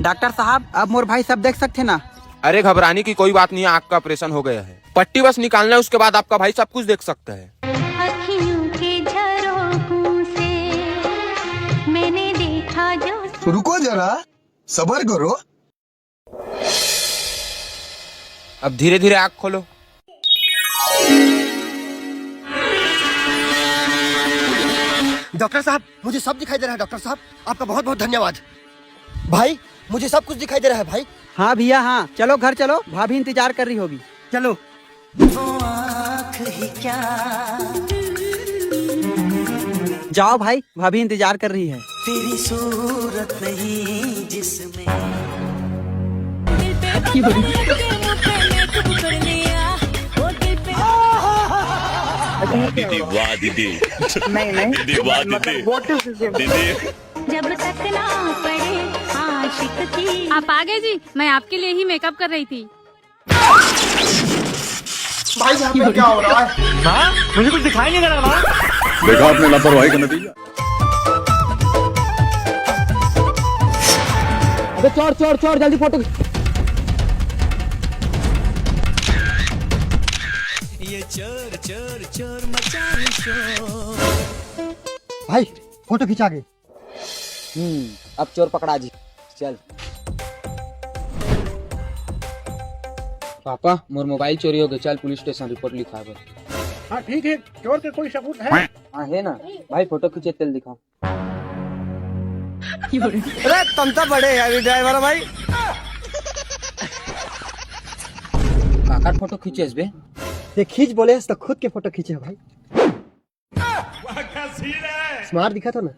Doctor साहब अब मोर भाई सब देख सकते ना। अरे घबराने की कोई बात नहीं है, आँख का ऑपरेशन हो गया है, पट्टी बस निकालना है, उसके बाद आपका भाई सब कुछ देख सकता है। अखियों के झरोखों से मैंने देखा जो। रुको जरा, सब्र करो। अब धीरे धीरे आँख खोलो। डॉक्टर साहब मुझे सब दिखाई दे रहा है। डॉक्टर साहब आपका बहुत बहुत धन्यवाद। भाई मुझे सब कुछ दिखाई दे रहा है भाई। हाँ भैया हाँ, चलो घर चलो, भाभी इंतजार कर रही होगी। चलो। जाओ भाई, भाभी इंतजार कर रही है। तेरी सूरत नहीं जिसमें दीदी वाह दीदी दीदी वाह दीदी जब तक ना पड़े आशिक की। आप आ गए जी, मैं आपके लिए ही मेकअप कर रही थी। भाई यहाँ पे क्या हो रहा है? मुझे कुछ दिखाई नहीं दे रहा। देखा आपने लापरवाही का नतीजा। अबे चोर चोर चोर, जल्दी फोटो। ये चोर चोर चोर मचाए शोर। भाई फोटो खिंचा गए। अब चोर पकड़ा जी, चल। पापा मोर मोबाइल चोरी हो गया, चल पुलिस स्टेशन रिपोर्ट लिखा है। हाँ ठीक है, चोर के कोई सबूत है? हाँ है ना भाई, फोटो खींचे तेल दिखाओ। अरे तुम तो बड़े यार ड्राइवर भाई। काका फोटो खींचे बे। ये खींच बोले तो खुद के फोटो खींचे भाई। स्मार्ट दिखा था ना।